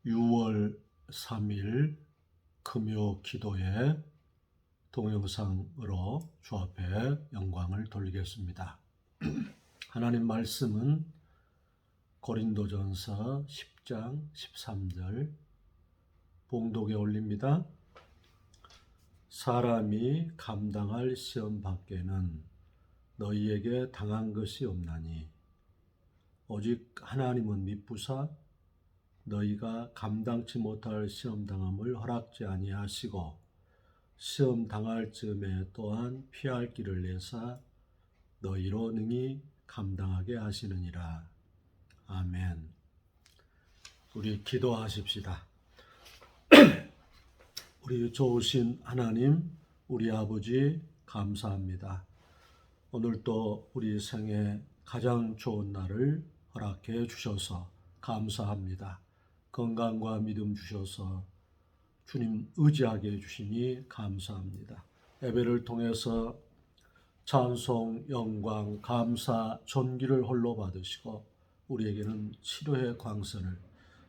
6월 3일 금요 기도회 동영상으로 주 앞에 영광을 돌리겠습니다. 하나님 말씀은 고린도전서 10장 13절 봉독에 올립니다. 사람이 감당할 시험 밖에는 너희에게 당한 것이 없나니 오직 하나님은 미쁘사 너희가 감당치 못할 시험 당함을 허락지 아니하시고 시험 당할 즈음에 또한 피할 길을 내사 너희로 능히 감당하게 하시느니라. 아멘. 우리 기도하십시다. 우리 좋으신 하나님, 우리 아버지 감사합니다. 오늘도 우리 생애 가장 좋은 날을 허락해 주셔서 감사합니다. 건강과 믿음 주셔서 주님 의지하게 해주시니 감사합니다. 예배를 통해서 찬송, 영광, 감사, 존귀를 홀로 받으시고 우리에게는 치료의 광선을,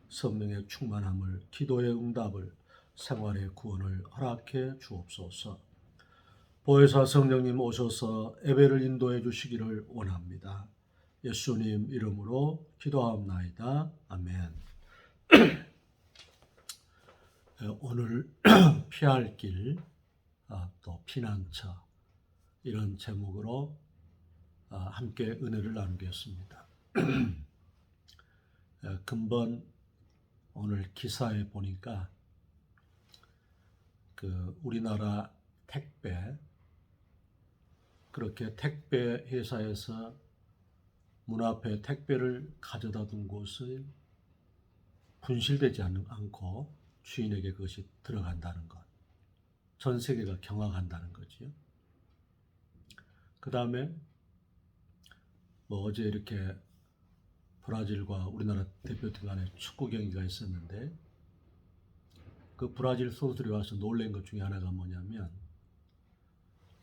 성령의 충만함을, 기도의 응답을, 생활의 구원을 허락해 주옵소서. 보혜사 성령님 오셔서 예배를 인도해 주시기를 원합니다. 예수님 이름으로 기도하옵나이다. 아멘. 오늘 피할 길, 또 피난처 이런 제목으로 함께 은혜를 나누겠습니다. 근본 오늘 기사에 보니까 우리나라 택배, 그렇게 택배 회사에서 문 앞에 택배를 가져다 둔 곳을 분실되지 않고 주인에게 그것이 들어간다는 것, 전 세계가 경악한다는 거지요. 그 다음에 어제 이렇게 브라질과 우리나라 대표팀 간에 축구 경기가 있었는데 그 브라질 선수들이 와서 놀란 것 중에 하나가 뭐냐면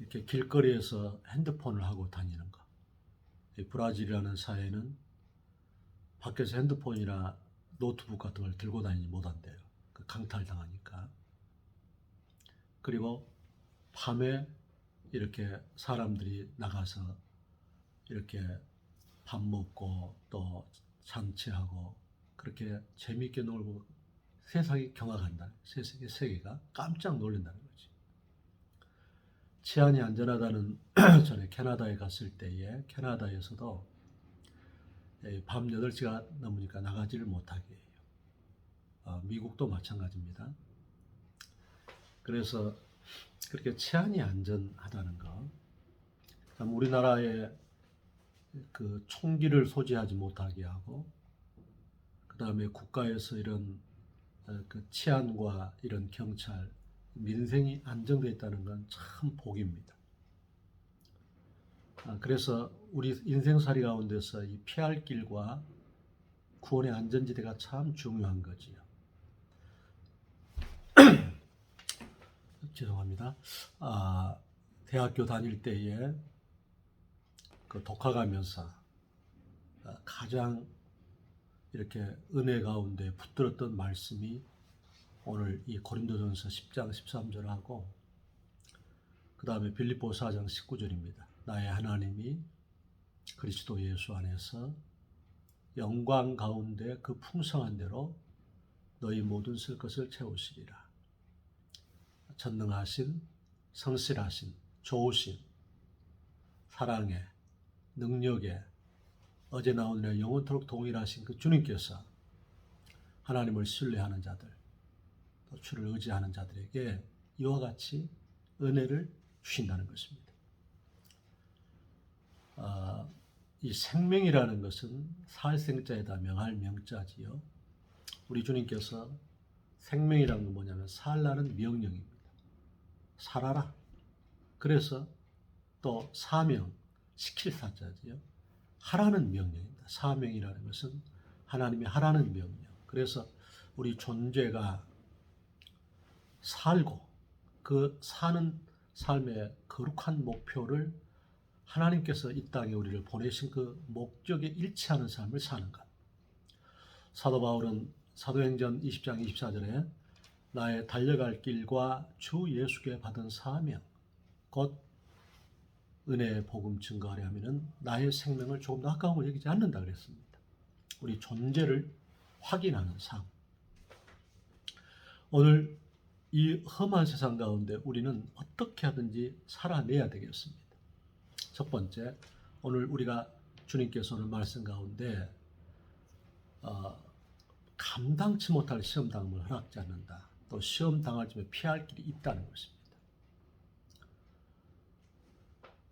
이렇게 길거리에서 핸드폰을 하고 다니는 것. 이 브라질이라는 사회는 밖에서 핸드폰이나 노트북 같은 걸 들고 다니지 못한대요. 강탈당하니까. 그리고 밤에 이렇게 사람들이 나가서 이렇게 밥 먹고 또 잔치하고 그렇게 재미있게 놀고 세상이 경악한다. 세계가 깜짝 놀란다는 거지. 치안이 안전하다는 전에 캐나다에 갔을 때에 캐나다에서도 밤 8시가 넘으니까 나가지를 못하게 해요. 미국도 마찬가지입니다. 그래서 그렇게 치안이 안전하다는 거. 우리나라에 그 총기를 소지하지 못하게 하고, 그 다음에 국가에서 이런 그 치안과 이런 경찰, 민생이 안정되어 있다는 건 참 복입니다. 그래서 우리 인생살이 가운데서 이 피할 길과 구원의 안전지대가 참 중요한 거지요. 죄송합니다. 대학교 다닐 때에 그 독학하면서 가장 이렇게 은혜 가운데 붙들었던 말씀이 오늘 이 고린도전서 10장 13절하고 그 다음에 빌립보서 4장 19절입니다. 나의 하나님이 그리스도 예수 안에서 영광 가운데 그 풍성한 대로 너희 모든 쓸 것을 채우시리라. 전능하신, 성실하신, 좋으신, 사랑에, 능력에, 어제 나온 날 영원토록 동일하신 그 주님께서 하나님을 신뢰하는 자들, 또 주를 의지하는 자들에게 이와 같이 은혜를 주신다는 것입니다. 이 생명이라는 것은 살생자에다 명할 명자지요. 우리 주님께서 생명이라는 건 뭐냐면 살라는 명령입니다. 살아라. 그래서 또 사명, 시킬 사자지요. 하라는 명령입니다. 사명이라는 것은 하나님이 하라는 명령. 그래서 우리 존재가 살고 그 사는 삶의 거룩한 목표를 하나님께서 이 땅에 우리를 보내신 그 목적에 일치하는 삶을 사는 것. 사도 바울은 사도행전 20장 24절에 나의 달려갈 길과 주 예수께 받은 사명 곧 은혜의 복음 증거하려 하면은 나의 생명을 조금 더 아까움을 여기지 않는다 그랬습니다. 우리 존재를 확인하는 삶. 오늘 이 험한 세상 가운데 우리는 어떻게 하든지 살아내야 되겠습니다. 첫 번째, 오늘 우리가 주님께서 오늘 말씀 가운데 감당치 못할 시험 당함을 허락지 않는다. 또 시험 당할 쯤에 피할 길이 있다는 것입니다.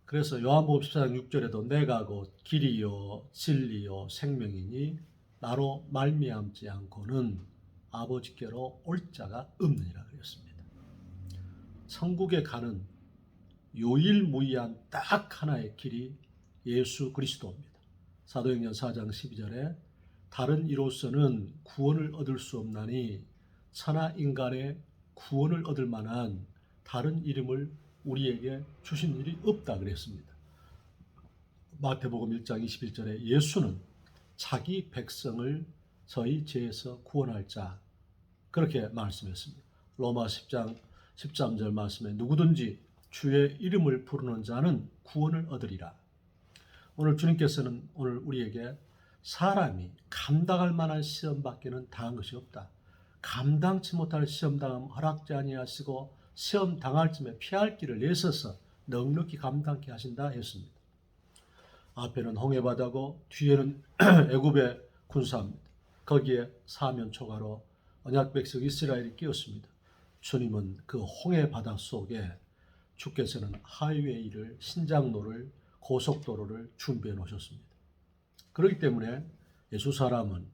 그래서 요한복음 14장 6절에도 내가 곧 길이요 진리요 생명이니 나로 말미암지 않고는 아버지께로 올 자가 없느니라 그랬습니다. 천국에 가는 유일무이한 딱 하나의 길이 예수 그리스도입니다. 사도행전 4장 12절에 다른 이로서는 구원을 얻을 수 없나니 천하 인간의 구원을 얻을 만한 다른 이름을 우리에게 주신 일이 없다 그랬습니다. 마태복음 1장 21절에 예수는 자기 백성을 저희 죄에서 구원할 자 그렇게 말씀했습니다. 로마 10장 13절 말씀에 누구든지 주의 이름을 부르는 자는 구원을 얻으리라. 오늘 주님께서는 오늘 우리에게 사람이 감당할 만한 시험밖에는 당한 것이 없다. 감당치 못할 시험 당함 허락지 아니하시고 시험 당할 쯤에 피할 길을 내셔서 넉넉히 감당케 하신다 했습니다. 앞에는 홍해바다고 뒤에는 애굽의 군사입니다. 거기에 사면 초가로 언약 백성 이스라엘이 끼었습니다. 주님은 그 홍해바다 속에 주께서는 하이웨이를 신장로를 고속도로를 준비해 놓으셨습니다. 그렇기 때문에 예수 사람은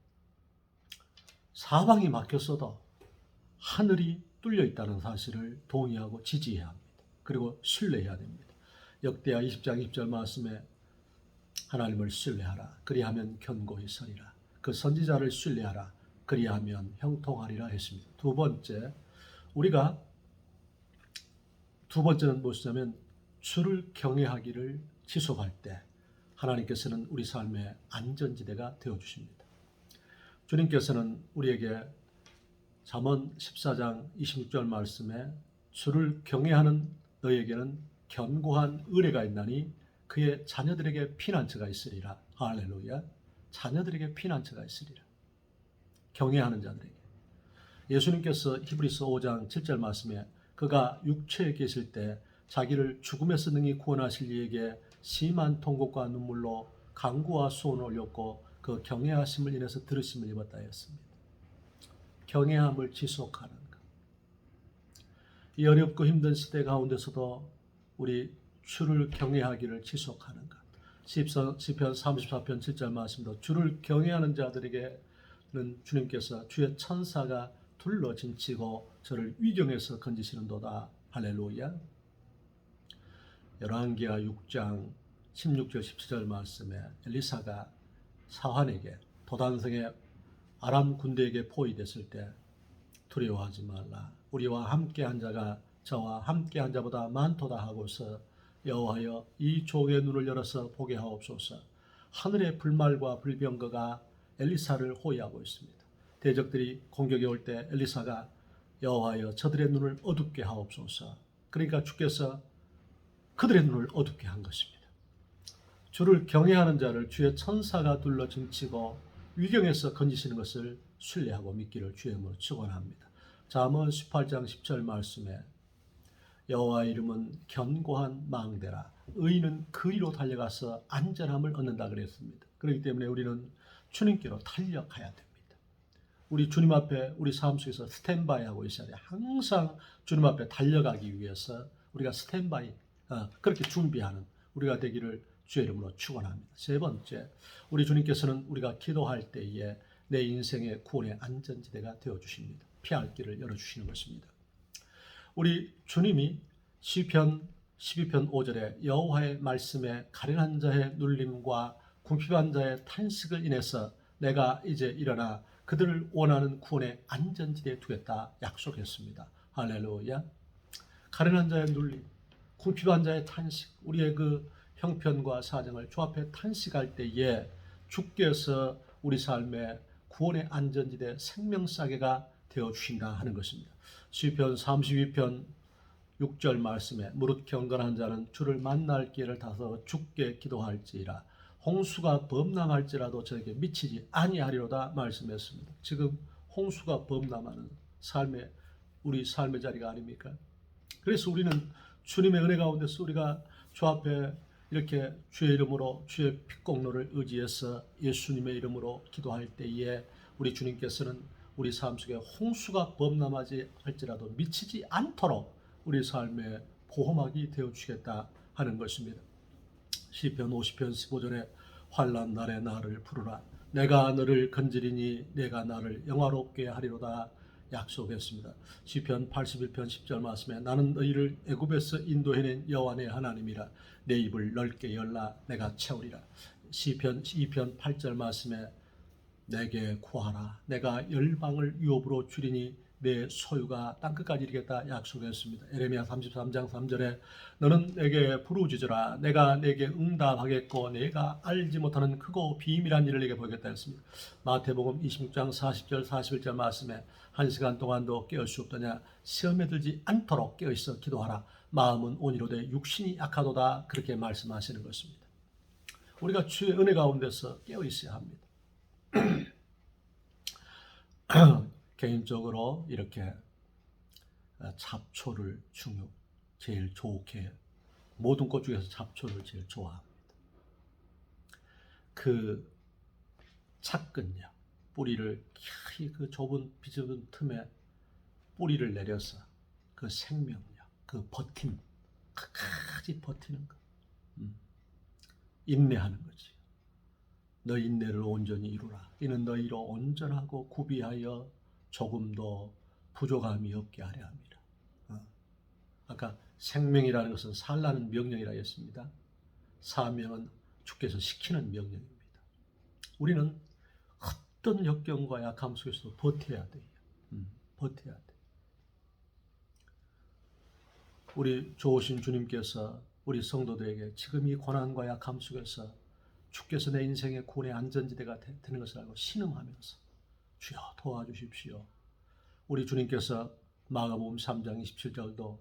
사방이 막혔어도 하늘이 뚫려 있다는 사실을 동의하고 지지해야 합니다. 그리고 신뢰해야 됩니다. 역대하 20장 20절 말씀에 하나님을 신뢰하라. 그리하면 견고히 서리라. 그 선지자를 신뢰하라. 그리하면 형통하리라 했습니다. 두 번째는 무엇이냐면 주를 경외하기를 지속할 때 하나님께서는 우리 삶의 안전지대가 되어주십니다. 주님께서는 우리에게 잠언 14장 26절 말씀에 주를 경외하는 너에게는 견고한 의뢰가 있나니 그의 자녀들에게 피난처가 있으리라. 할렐루야. 자녀들에게 피난처가 있으리라. 경외하는 자들에게. 예수님께서 히브리서 5장 7절 말씀에 그가 육체에 계실 때 자기를 죽음에서 능히 구원하실 이에게 심한 통곡과 눈물로 간구와 수원을 올렸고 그 경외하심을 인해서 들으심을 입었다 했습니다. 경외함을 지속하는 것. 이 어렵고 힘든 시대 가운데서도 우리 주를 경외하기를 지속하는 것. 시편 34편 7절 말씀도 주를 경외하는 자들에게는 주님께서 주의 천사가 둘러 진치고 저를 위경에서 건지시는도다. 할렐루야. 열왕기하 6장 16절 17절 말씀에 엘리사가 사환에게 도단성의 아람 군대에게 포위됐을 때 두려워하지 말라. 우리와 함께한 자가 저와 함께한 자보다 많도다 하고서 여호와여 이 종의 눈을 열어서 보게 하옵소서. 하늘의 불말과 불병거가 엘리사를 호위하고 있습니다. 대적들이 공격에 올 때 엘리사가 여호와여 저들의 눈을 어둡게 하옵소서. 그러니까 주께서 그들의 눈을 어둡게 한 것입니다. 주를 경외하는 자를 주의 천사가 둘러 징치고 위경에서 건지시는 것을 신뢰하고 믿기를 주의 이름으로 축원합니다. 잠언 18장 10절 말씀에 여호와의 이름은 견고한 망대라. 의인은 그리로 달려가서 안전함을 얻는다 그랬습니다. 그렇기 때문에 우리는 주님께로 달려가야 됩니다. 우리 주님 앞에 우리 삶 속에서 스탠바이 하고 있어야 돼요. 항상 주님 앞에 달려가기 위해서 우리가 스탠바이 그렇게 준비하는 우리가 되기를 주의 이름으로 축원합니다. 세 번째, 우리 주님께서는 우리가 기도할 때에 내 인생의 구원의 안전지대가 되어주십니다. 피할 길을 열어주시는 것입니다. 우리 주님이 시편 12편 5절에 여호와의 말씀에 가련한 자의 눌림과 궁핍한 자의 탄식을 인해서 내가 이제 일어나 그들을 원하는 구원의 안전지대에 두겠다 약속했습니다. 할렐루야. 가련한 자의 눌림, 궁핍한 자의 탄식, 우리의 그 형편과 사정을 주 앞에 탄식할 때에 주께서 우리 삶의 구원의 안전지대 생명싸개가 되어주신다 하는 것입니다. 시편 32편 6절 말씀에 무릇 경건한 자는 주를 만날 기회를 타서 주께 기도할지라 홍수가 범람할지라도 저에게 미치지 아니하리로다 말씀했습니다. 지금 홍수가 범람하는 우리 삶의 자리가 아닙니까? 그래서 우리는 주님의 은혜 가운데서 우리가 주 앞에 이렇게 주의 이름으로 주의 핏공로를 의지해서 예수님의 이름으로 기도할 때에 우리 주님께서는 우리 삶 속에 홍수가 범람하지 할지라도 미치지 않도록 우리 삶의 보호막이 되어주겠다 하는 것입니다. 시편 50편 15절에 환난 날에 나를 부르라 내가 너를 건지리니 내가 나를 영화롭게 하리로다 약속했습니다. 시편 81편 10절 말씀에 나는 너희를 애굽에서 인도해낸 여호와 내 하나님이라 내 입을 넓게 열라 내가 채우리라. 시편 2편 8절 말씀에 내게 구하라 내가 열방을 유업으로 주리니 내 소유가 땅끝까지 이르겠다 약속했습니다. 에레미야 33장 3절에 너는 내게 부르짖으라 내가 내게 응답하겠고 내가 알지 못하는 크고 비밀한 일을 내게 보이겠다 했습니다. 마태복음 26장 40절 41절 말씀에 한 시간 동안도 깨울 수 없더냐 시험에 들지 않도록 깨어있어 기도하라 마음은 온이로되 육신이 약하도다 그렇게 말씀하시는 것입니다. 우리가 주의 은혜 가운데서 깨어있어야 합니다. 개인적으로 이렇게 잡초를 제일 좋게 모든 꽃 중에서 잡초를 제일 좋아합니다. 그 착근요 뿌리를 그 좁은 비좁은 틈에 뿌리를 내려서 그 생명력 그 버팀 끝까지 버티는 것 인내하는 거지. 너 인내를 온전히 이루라 이는 너희로 온전하고 구비하여 조금도 부족함이 없게 하려 합니다. 아까 생명이라는 것은 살라는 명령이라 했습니다. 사명은 주께서 시키는 명령입니다. 우리는 어떤 역경과 약함 속에서 버텨야 돼요. 버텨야 돼. 우리 좋으신 주님께서 우리 성도들에게 지금 이 고난과 약함 속에서 주께서 내 인생의 구원의 안전지대가 되는 것을 알고 신음하면서 주여 도와주십시오. 우리 주님께서 마가복음 3장 27절도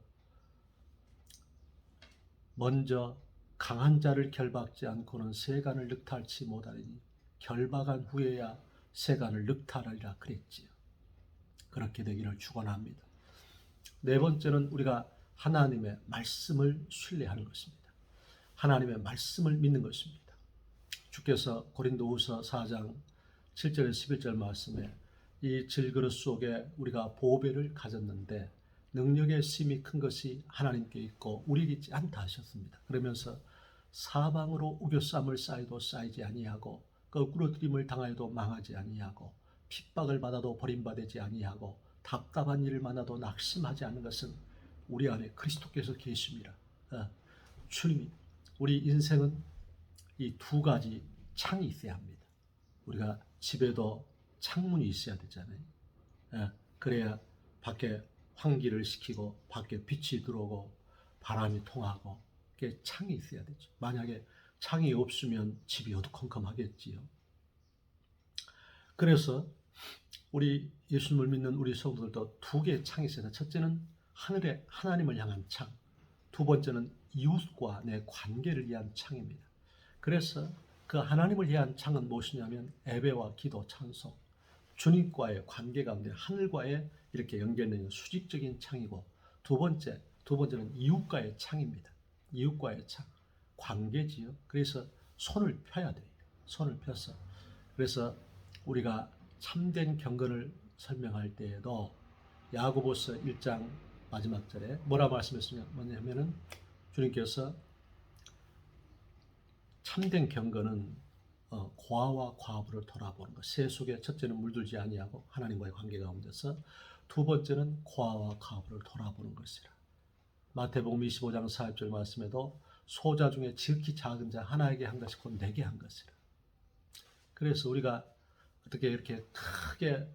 먼저 강한 자를 결박지 않고는 세간을 늑탈치 못하리니 결박한 후에야 세간을 늑탈하리라 그랬지요. 그렇게 되기를 축원합니다. 네 번째는 우리가 하나님의 말씀을 신뢰하는 것입니다. 하나님의 말씀을 믿는 것입니다. 주께서 고린도후서 4장 7절에서 11절 말씀에 이 질그릇 속에 우리가 보배를 가졌는데 능력의 심이 큰 것이 하나님께 있고 우리에게 있지 않다 하셨습니다. 그러면서 사방으로 우겨쌈을 쌓여도 쌓이지 아니하고 거꾸로 들임을 당하여도 망하지 아니하고 핍박을 받아도 버림받지 아니하고 답답한 일을 만나도 낙심하지 않는 것은 우리 안에 그리스도께서 계십니다. 주님이 우리 인생은 이 두 가지 창이 있어야 합니다. 우리가 집에도 창문이 있어야 되잖아요. 그래야 밖에 환기를 시키고 밖에 빛이 들어오고 바람이 통하고 그게 창이 있어야 되죠. 만약에 창이 없으면 집이 어두컴컴하겠지요. 그래서 우리 예수님을 믿는 우리 성도들도 두 개의 창이 있어요. 첫째는 하늘의 하나님을 향한 창, 두 번째는 이웃과 내 관계를 위한 창입니다. 그래서 그 하나님을 위한 창은 무엇이냐면 예배와 기도, 찬송, 주님과의 관계 가운데 하늘과의 이렇게 연결되는 수직적인 창이고 두 번째는 이웃과의 창입니다. 이웃과의 창, 관계지요. 그래서 손을 펴야 돼요. 손을 펴서. 그래서 우리가 참된 경건을 설명할 때에도 야고보서 1장 마지막 절에 뭐라 말씀했냐면은 주님께서 참된 경건은 고아와 과부를 돌아보는 것. 새 속에 첫째는 물들지 아니하고 하나님과의 관계 가운데서 두 번째는 고아와 과부를 돌아보는 것이라. 마태복음 25장 40절 말씀에도 소자 중에 지극히 작은 자 하나에게 한 것이 곧 내게 한 것이라. 그래서 우리가 어떻게 이렇게 크게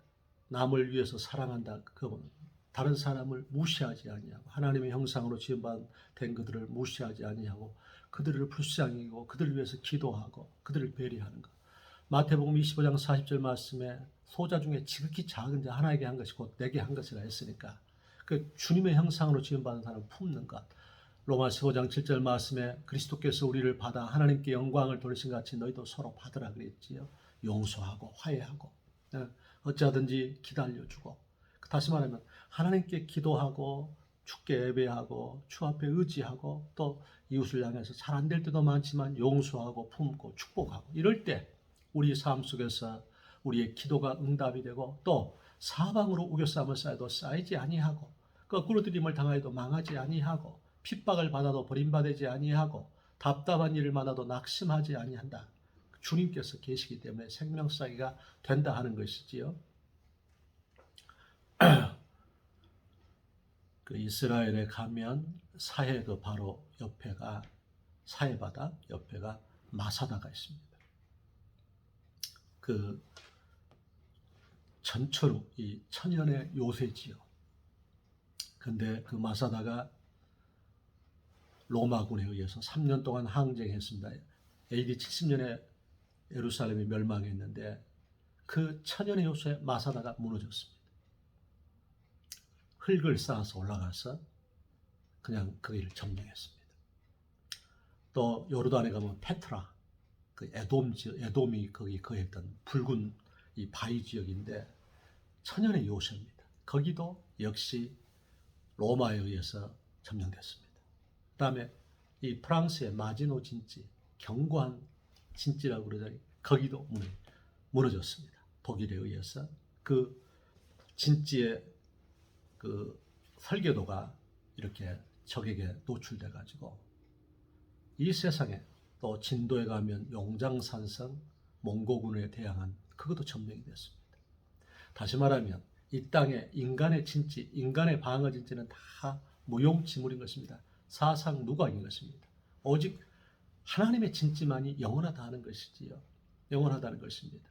남을 위해서 사랑한다. 그건 다른 사람을 무시하지 아니하고 하나님의 형상으로 지음받은 그들을 무시하지 아니하고 그들을 불쌍히 여기고 그들을 위해서 기도하고 그들을 배려하는 것. 마태복음 25장 40절 말씀에 소자 중에 지극히 작은 자 하나에게 한 것이 곧 내게 한 것이라 했으니까 그 주님의 형상으로 지음받은 사람을 품는 것. 로마서 5장 7절 말씀에 그리스도께서 우리를 받아 하나님께 영광을 돌리신 같이 너희도 서로 받으라 그랬지요. 용서하고 화해하고 어찌하든지 기다려주고, 다시 말하면 하나님께 기도하고 주께 예배하고 주 앞에 의지하고 또 이웃을 향해서 잘 안 될 때도 많지만 용서하고 품고 축복하고, 이럴 때 우리 삶 속에서 우리의 기도가 응답이 되고 또 사방으로 우겨쌈을 쌓여도 쌓이지 아니하고 거꾸로 들임을 당하여도 망하지 아니하고 핍박을 받아도 버림받지 아니하고 답답한 일을 만나도 낙심하지 아니한다. 주님께서 계시기 때문에 생명 쌓기가 된다 하는 것이지요. 그 이스라엘에 가면 사해 그 바로 옆에가 사해바다 옆에가 마사다가 있습니다. 그 전초로 이 천연의 요새지요. 근데 그 마사다가 로마군에 의해서 3년 동안 항쟁했습니다. AD 70년에 예루살렘이 멸망했는데 그 천연의 요새 마사다가 무너졌습니다. 흙을 쌓아서 올라가서 그냥 거기를 점령했습니다. 또 요르단에 가면 페트라, 그 에돔이 거기 거했던 붉은 이 바위 지역인데 천연의 요새입니다. 거기도 역시 로마에 의해서 점령됐습니다. 그 다음에 이 프랑스의 마지노 진지, 견고한 진지라고 그러잖아요. 거기도 무너졌습니다. 독일에 의해서. 그 진지의 그 설계도가 이렇게 적에게 노출돼 가지고 이 세상에 또 진도에 가면 용장산성 몽고군에 대항한 그것도 점령이 됐습니다. 다시 말하면 이 땅에 인간의 진지, 인간의 방어 진지는 다 무용지물인 것입니다. 사상 누각인 것입니다. 오직 하나님의 진지만이 영원하다는 것이지요. 영원하다는 것입니다.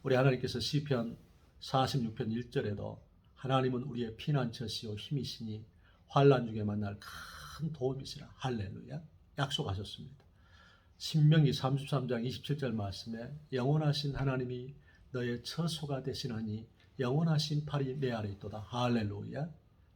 우리 하나님께서 시편 46편 1절에도 하나님은 우리의 피난처시요 힘이시니 환난 중에 만날 큰 도움이시라 할렐루야 약속하셨습니다. 신명기 33장 27절 말씀에 영원하신 하나님이 너의 처소가 되시나니 영원하신 팔이 내 아래 있도다 할렐루야.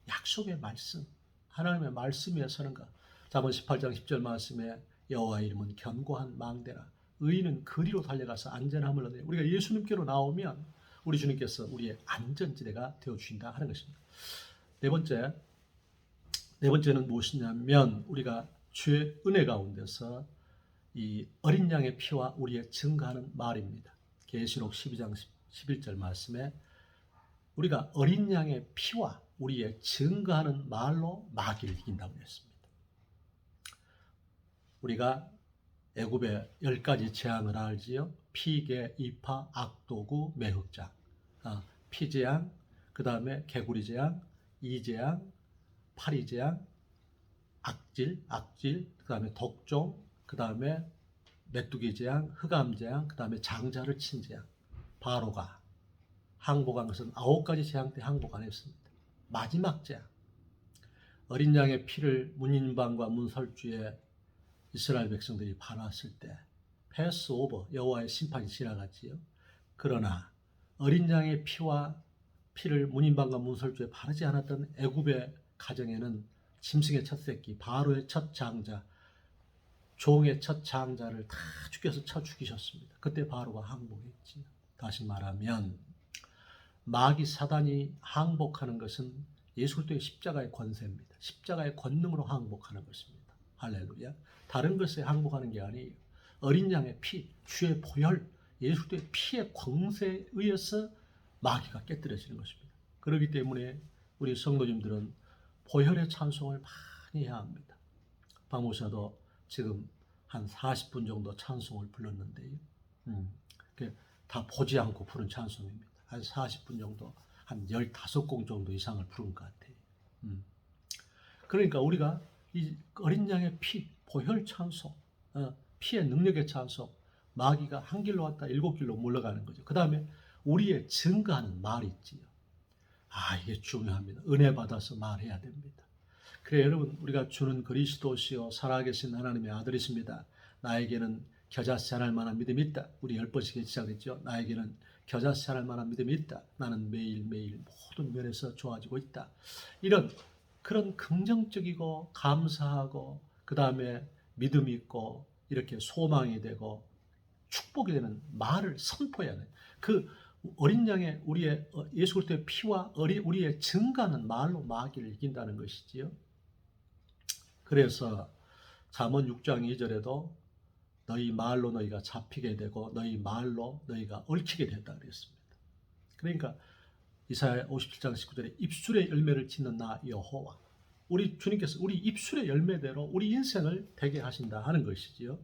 약속의 말씀, 하나님의 말씀 위에 서는 것. 잠언 18장 10절 말씀에 여호와의 이름은 견고한 망대라 의인은 그리로 달려가서 안전함을 얻으니, 우리가 예수님께로 나오면 우리 주님께서 우리의 안전지대가 되어주신다 하는 것입니다. 네 번째는 무엇이냐면 우리가 주의 은혜 가운데서 이 어린 양의 피와 우리의 증거하는 말입니다. 계시록 12장 11절 말씀에 우리가 어린 양의 피와 우리의 증거하는 말로 마귀를 이긴다고 했습니다. 우리가 애굽의 10가지 재앙을 알지요. 피계, 이파, 악도구, 매흑장, 피재앙, 그 다음에 개구리재앙, 이재앙, 파리재앙, 악질, 그 다음에 독종, 그 다음에 메뚜기재앙, 흑암재앙, 그 다음에 장자를 친 재앙. 바로가 항복한 것은 9가지 재앙 때 항복 안 했습니다. 마지막 재앙, 어린 양의 피를 문인방과 문설주에 이스라엘 백성들이 바랐을 때 패스오버, 여호와의 심판이 지나갔지요. 그러나 어린 양의 피를 문인방과 문설주에 바르지 않았던 애굽의 가정에는 짐승의 첫 새끼, 바로의 첫 장자, 종의 첫 장자를 다 죽여서 쳐 죽이셨습니다. 그때 바로가 항복했지요. 다시 말하면 마귀 사단이 항복하는 것은 예수 그리스도의 십자가의 권세입니다. 십자가의 권능으로 항복하는 것입니다. 할렐루야. 다른 것에 항복하는 게 아니에요. 어린 양의 피, 주의 보혈, 예수 그리스도의 피의 권세에 의해서 마귀가 깨뜨려지는 것입니다. 그렇기 때문에 우리 성도님들은 보혈의 찬송을 많이 해야 합니다. 박목사도 지금 한 40분 정도 찬송을 불렀는데요. 다 보지 않고 부른 찬송입니다. 한 40분 정도, 한 15곡 정도 이상을 부른 것 같아요. 그러니까 우리가 이 어린 양의 피, 보혈 찬송, 피의 능력의 찬송, 마귀가 한 길로 왔다 7길로 물러가는 거죠. 그 다음에 우리의 증거하는 말이 있지요. 이게 중요합니다. 은혜 받아서 말해야 됩니다. 그래 여러분, 우리가 주는 그리스도시요 살아계신 하나님의 아들이십니다. 나에게는 겨자씨 하나 할 만한 믿음이 있다. 우리 10번씩 시작했죠. 나에게는 겨자씨 하나 할 만한 믿음이 있다. 나는 매일매일 모든 면에서 좋아지고 있다. 이런 그런 긍정적이고 감사하고 그 다음에 믿음이 있고 이렇게 소망이 되고 축복이 되는 말을 선포해야 돼. 그 어린 양의 우리의 예수 그리스도의 피와 우리의 증가는 말로 마귀를 이긴다는 것이지요. 그래서 잠언 6장 2절에도 너희 말로 너희가 잡히게 되고 너희 말로 너희가 얽히게 된다 그랬습니다. 그러니까 이사야 57장 19절에 입술의 열매를 짓는 나 여호와, 우리 주님께서 우리 입술의 열매대로 우리 인생을 되게 하신다 하는 것이지요.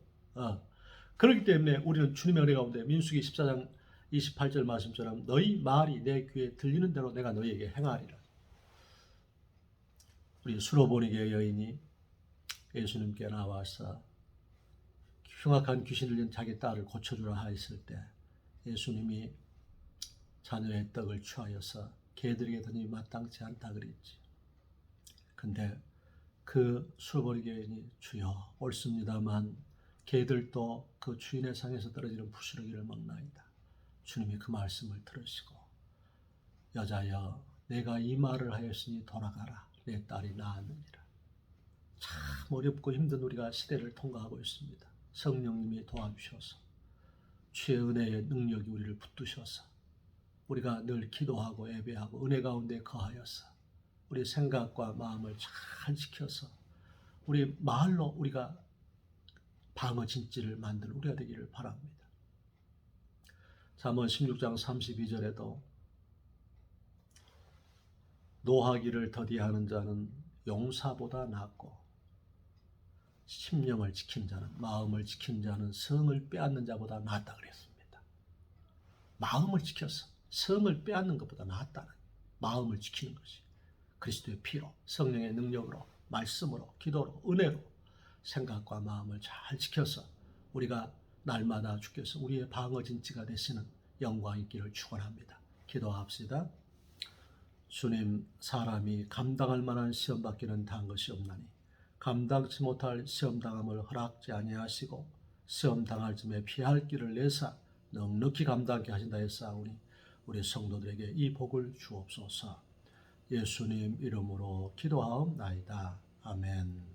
그렇기 때문에 우리는 주님의 은혜 가운데 민수기 14장 28절 말씀처럼 너희 말이 내 귀에 들리는 대로 내가 너희에게 행하리라. 우리 수로보니게 여인이 예수님께 나와서 흉악한 귀신 들린 자기 딸을 고쳐주라 하였을 때 예수님이 자녀의 떡을 취하여서 개들에게 던지기 마땅치 않다 그랬지. 근데 그 수로보니게 여인이 주여 옳습니다만 개들도 그 주인의 상에서 떨어지는 부스러기를 먹나이다. 주님이 그 말씀을 들으시고 여자여 내가 이 말을 하였으니 돌아가라. 내 딸이 나았느니라. 참 어렵고 힘든 우리가 시대를 통과하고 있습니다. 성령님이 도와주셔서 주의 은혜의 능력이 우리를 붙드셔서 우리가 늘 기도하고 예배하고 은혜 가운데 거하여서 우리 생각과 마음을 잘 지켜서 우리 말로 우리가 방어진지를 만드는 우리가 되기를 바랍니다. 잠언 16장 32절에도 노하기를 더디하는 자는 용사보다 낫고 심령을 지킨 자는 마음을 지킨 자는 성을 빼앗는 자보다 낫다 그랬습니다. 마음을 지켜서 성을 빼앗는 것보다 낫다는 마음을 지키는 것이 그리스도의 피로 성령의 능력으로 말씀으로 기도로 은혜로 생각과 마음을 잘 지켜서 우리가 날마다 주께서 우리의 방어진지가 되시는 영광 있기를 축원합니다. 기도합시다. 주님, 사람이 감당할 만한 시험 받기는 단 것이 없나니 감당치 못할 시험 당함을 허락지 아니하시고 시험 당할 쯤에 피할 길을 내사 넉넉히 감당케 하신다 했사오니 우리 성도들에게 이 복을 주옵소서. 예수님 이름으로 기도하옵나이다. 아멘.